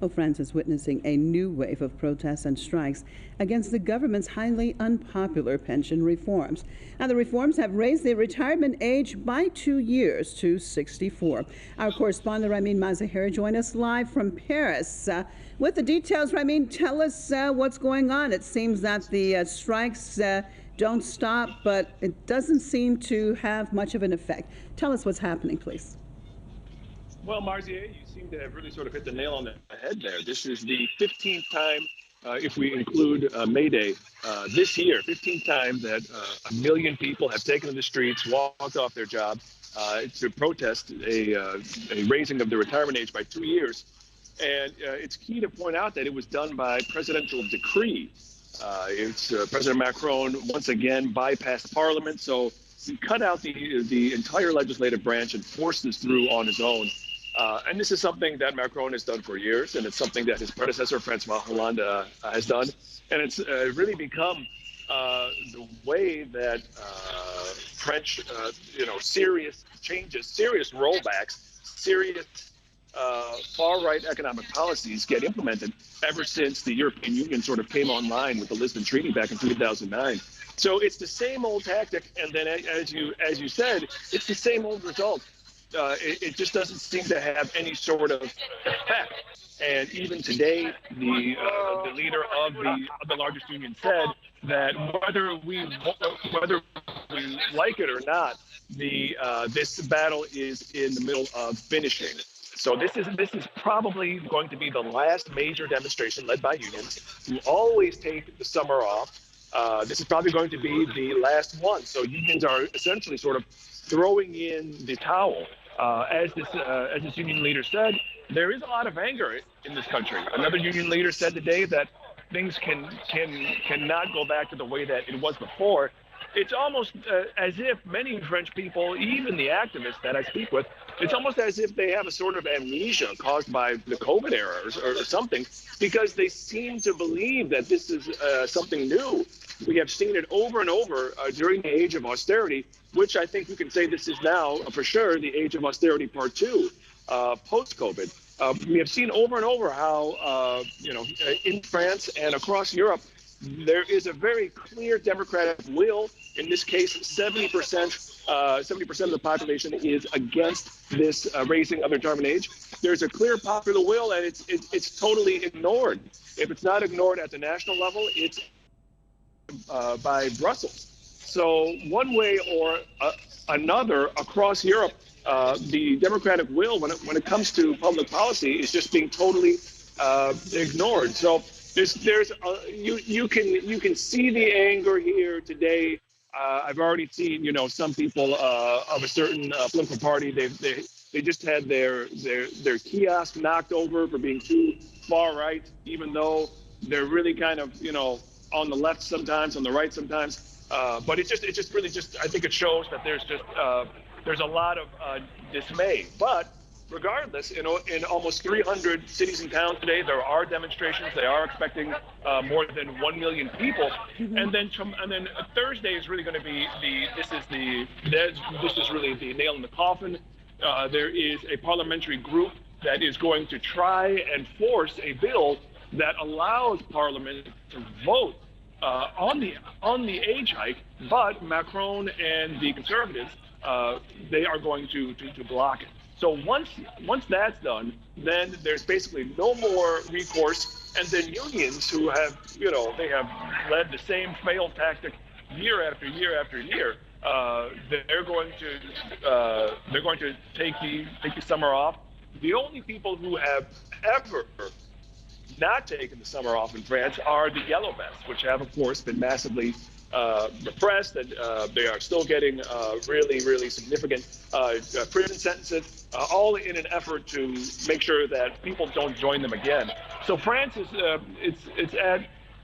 Well, France is witnessing a new wave of protests and strikes against the government's highly unpopular pension reforms. Now, the reforms have raised the retirement age by 2 years to 64. Our correspondent, Ramin Mazahir, joined us live from Paris. With the details, Ramin, tell us what's going on. It seems that the strikes don't stop, but it doesn't seem to have much of an effect. Tell us what's happening, please. Well, Marzier, you seem to have really sort of hit the nail on the head there. This is the 15th time, if we include May Day, this year, 15th time that 1 million people have taken to the streets, walked off their job to protest a raising of the retirement age by 2 years. And it's key to point out that it was done by presidential decree. President Macron once again bypassed Parliament, so he cut out the entire legislative branch and forced this through on his own. And this is something that Macron has done for years, and it's something that his predecessor, Francois Hollande, has done. And it's really become the way that French, serious changes, serious rollbacks, serious far-right economic policies get implemented ever since the European Union sort of came online with the Lisbon Treaty back in 2009. So it's the same old tactic, and then as you said, it's the same old result. It just doesn't seem to have any sort of effect. And even today, the leader of the largest union said that whether we like it or not, this battle is in the middle of finishing. So this is probably going to be the last major demonstration led by unions who always take the summer off. This is probably going to be the last one. So unions are essentially sort of throwing in the towel. As this union leader said, there is a lot of anger in this country. Another union leader said today that things cannot go back to the way that it was before. It's almost as if many French people, even the activists that I speak with, it's almost as if they have a sort of amnesia caused by the COVID era or something, because they seem to believe that this is something new. We have seen it over and over during the age of austerity, which I think we can say this is now for sure the age of austerity part 2, post-COVID. We have seen over and over how, in France and across Europe, there is a very clear democratic will. In this case, 70% of the population is against this raising of the retirement age. There's a clear popular will, and it's totally ignored. If it's not ignored at the national level, it's by Brussels. So one way or another across Europe, the democratic will, when it comes to public policy, is just being totally ignored. So you can see the anger here today. I've already seen, some people of a certain political party. They just had their kiosk knocked over for being too far right, even though they're really kind of on the left sometimes, on the right sometimes. But it just really I think it shows that there's a lot of dismay. But regardless, in almost 300 cities and towns today, there are demonstrations. They are expecting more than 1 million people. Mm-hmm. And then Thursday is really going to be this is really the nail in the coffin. There is a parliamentary group that is going to try and force a bill that allows Parliament to vote on the age hike, but Macron and the Conservatives they are going to block it. So once that's done, then there's basically no more recourse. And then unions who have, they have led the same failed tactic year after year after year. They're going to take the summer off. The only people who have ever not taken the summer off in France are the yellow vests, which have, of course, been massively repressed, and they are still getting really, really significant prison sentences, all in an effort to make sure that people don't join them again. So France is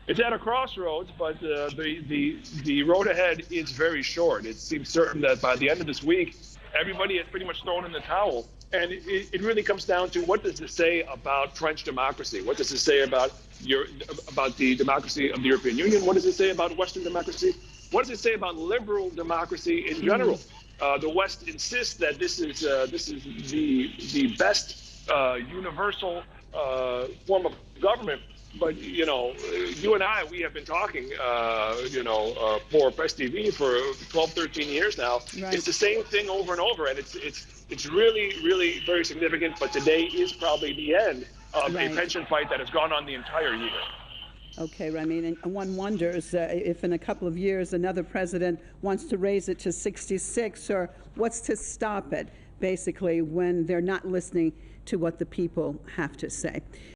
it's at a crossroads, but the road ahead is very short. It seems certain that by the end of this week, everybody has pretty much thrown in the towel. And it really comes down to, what does this say about French democracy? What does it say about the democracy of the European Union? What does it say about Western democracy? What does it say about liberal democracy in general? The West insists that this is the best universal form of government. But you and I, we have been talking, for Press TV for 12, 13 years now. Right. It's the same thing over and over, and it's really, really very significant. But today is probably the end of a Right. pension fight that has gone on the entire year. Okay, Ramin, and one wonders if in a couple of years another president wants to raise it to 66, or what's to stop it, basically, when they're not listening to what the people have to say.